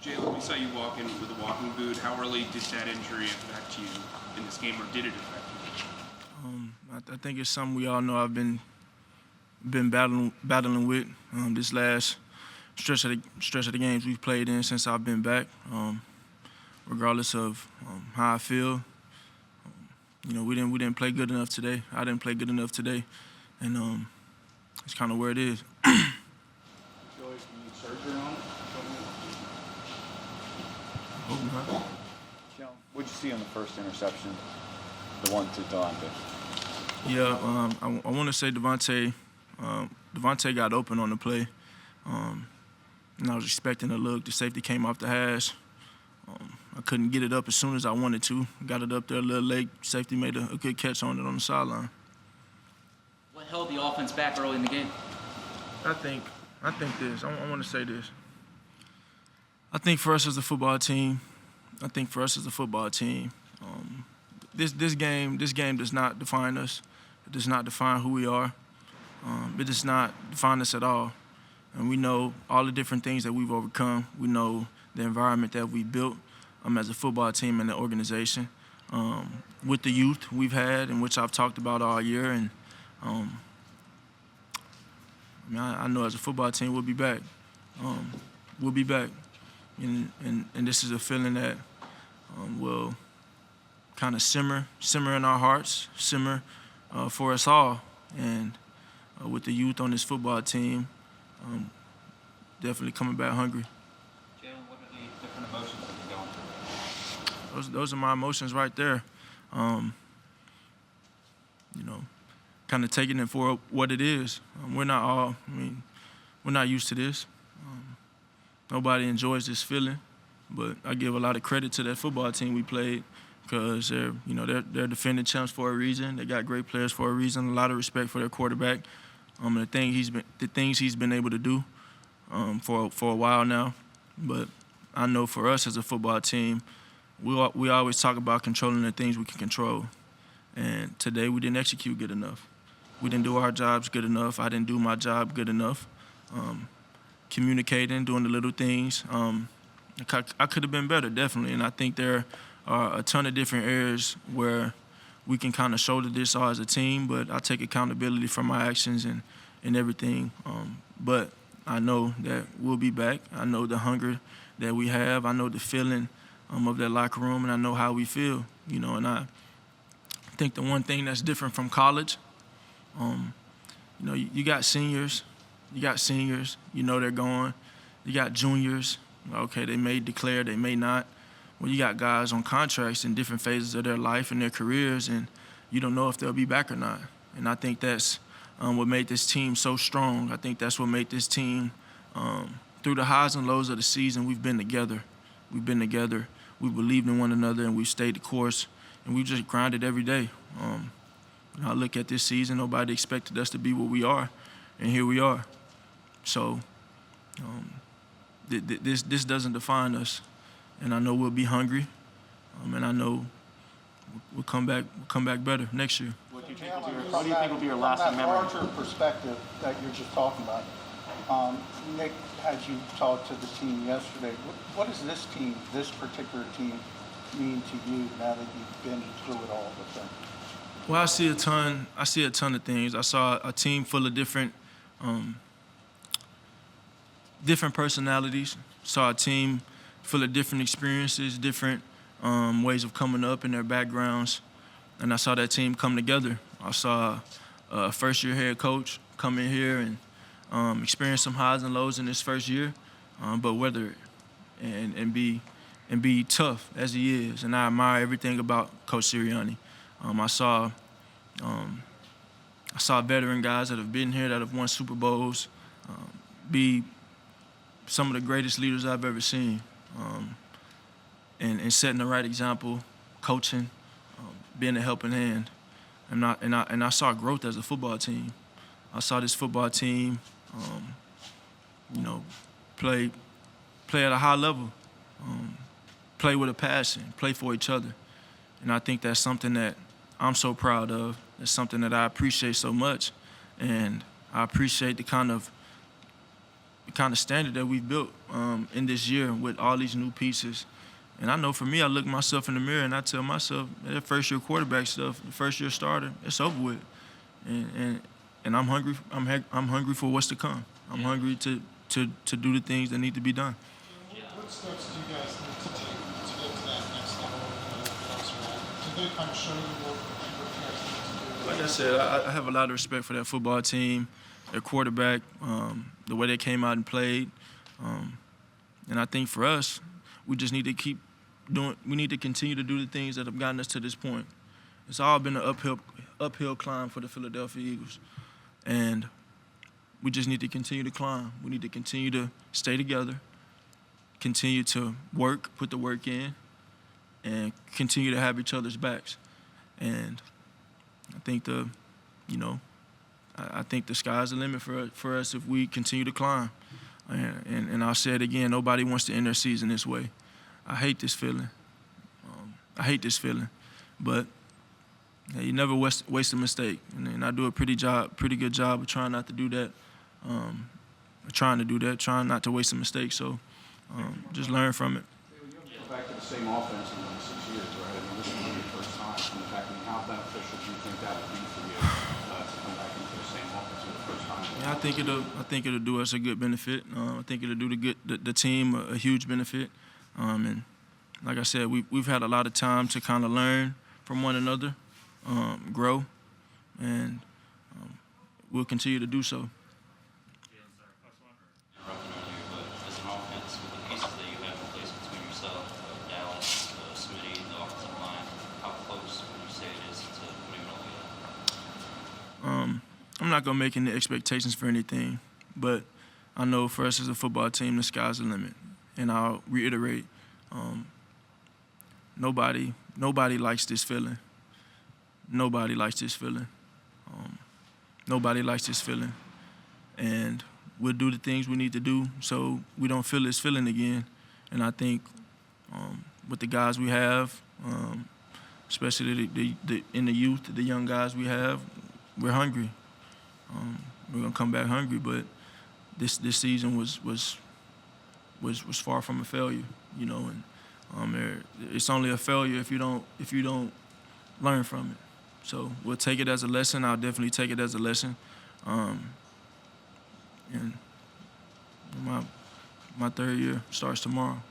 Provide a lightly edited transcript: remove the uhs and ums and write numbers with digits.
Jalen, we saw you walk in with a walking boot. How early did that injury affect you in this game, or did it affect you? I think it's something we all know I've been battling with this last stretch of the games we've played in since I've been back. Regardless of how I feel, we didn't play good enough today. I didn't play good enough today, and it's kind of where it is. Feel like you need surgery on it? Hope not. What'd you see on the first interception, the one to Devontae? Yeah, I want to say Devontae got open on the play, and I was expecting a look. The safety came off the hash. I couldn't get it up as soon as I wanted to. Got it up there a little late. Safety made a good catch on it on the sideline. What held the offense back early in the game? I think this. I want to say this. I think for us as a football team, this game does not define us. It does not define who we are. It does not define us at all. And we know all the different things that we've overcome. We know the environment that we built as a football team and the organization. With the youth we've had, and which I've talked about all year. And I know as a football team we'll be back. We'll be back. And this is a feeling that will kind of simmer in our hearts, simmer for us all. And with the youth on this football team, definitely coming back hungry. Jalen, what are the different emotions that you're going through? Those are my emotions right there. Kind of taking it for what it is. We're not used to this. Nobody enjoys this feeling, but I give a lot of credit to that football team we played because they're defending champs for a reason. They got great players for a reason. A lot of respect for their quarterback. The things he's been able to do for a while now. But I know for us as a football team, we always talk about controlling the things we can control. And today we didn't execute good enough. We didn't do our jobs good enough. I didn't do my job good enough. Communicating, doing the little things. I could have been better, definitely. And I think there are a ton of different areas where we can kind of shoulder this all as a team, but I take accountability for my actions and everything. But I know that we'll be back. I know the hunger that we have. I know the feeling of that locker room, and I know how we feel. And I think the one thing that's different from college, you got seniors. They're going. You got juniors. Okay, they may declare, they may not. Well, you got guys on contracts in different phases of their life and their careers, and you don't know if they'll be back or not. And I think that's what made this team so strong. I think that's what made this team, through the highs and lows of the season, we've been together. We believed in one another, and we've stayed the course, and we've just grinded every day. I look at this season, nobody expected us to be what we are, and here we are. So this doesn't define us, and I know we'll be hungry, and I know we'll come back better next year. What do you think will be your lasting memory? From that larger perspective that you're just talking about, Nick had you talk to the team yesterday. What does this particular team, mean to you now that you've been through it all with them? Well, I see a ton of things. I saw a team full of different personalities. Saw a team full of different experiences, different ways of coming up in their backgrounds, and I saw that team come together. I saw a first-year head coach come in here and experience some highs and lows in his first year, but weather it and be tough as he is. And I admire everything about Coach Sirianni. I saw veteran guys that have been here, that have won Super Bowls, be some of the greatest leaders I've ever seen, and setting the right example, coaching, being a helping hand. And I saw growth as a football team. I saw this football team, play at a high level, play with a passion, play for each other. And I think that's something that I'm so proud of. It's something that I appreciate so much. And I appreciate the kind of kind of standard that we've built in this year with all these new pieces. And I know for me, I look myself in the mirror and I tell myself, that first-year quarterback stuff, the first-year starter, it's over with. And I'm hungry. I'm hungry for what's to come. I'm hungry to do the things that need to be done. What steps do you guys need to take to get to that next level to they kind of show you what you guys need to do? Like I said, I have a lot of respect for that football team, their quarterback, the way they came out and played. And I think for us, we just need to keep doing. We need to continue to do the things that have gotten us to this point. It's all been an uphill climb for the Philadelphia Eagles, and we just need to continue to climb. We need to continue to stay together, continue to work, put the work in, and continue to have each other's backs. And I think I think the sky's the limit for us if we continue to climb. And I'll say it again, nobody wants to end their season this way. I hate this feeling. But you never waste a mistake. And I do a pretty good job of trying not to do that. Trying not to waste a mistake. So just learn from it. You go back to the same offense in 6 years, right? I mean, this is one of your first times coming back. I mean, how beneficial do you think that would be for you to come back into the same offense for the first time? Yeah, I think it'll do us a good benefit. I think it'll do the team a huge benefit. And like I said, we've had a lot of time to kind of learn from one another, grow, and we'll continue to do so. Interrupting earlier, but as an offense, with the pieces that you have in place between yourself, Dallas, Smitty, the offensive line, how close would you say it is to putting it all together? I'm not gonna make any expectations for anything, but I know for us as a football team, the sky's the limit. And I'll reiterate, nobody likes this feeling. Nobody likes this feeling. Nobody likes this feeling. And we'll do the things we need to do so we don't feel this feeling again. And I think with the guys we have, especially in the youth, the young guys we have, we're hungry. We're gonna come back hungry, but this season was far from a failure, you know, and it's only a failure if you don't learn from it. So we'll take it as a lesson. I'll definitely take it as a lesson, and my third year starts tomorrow.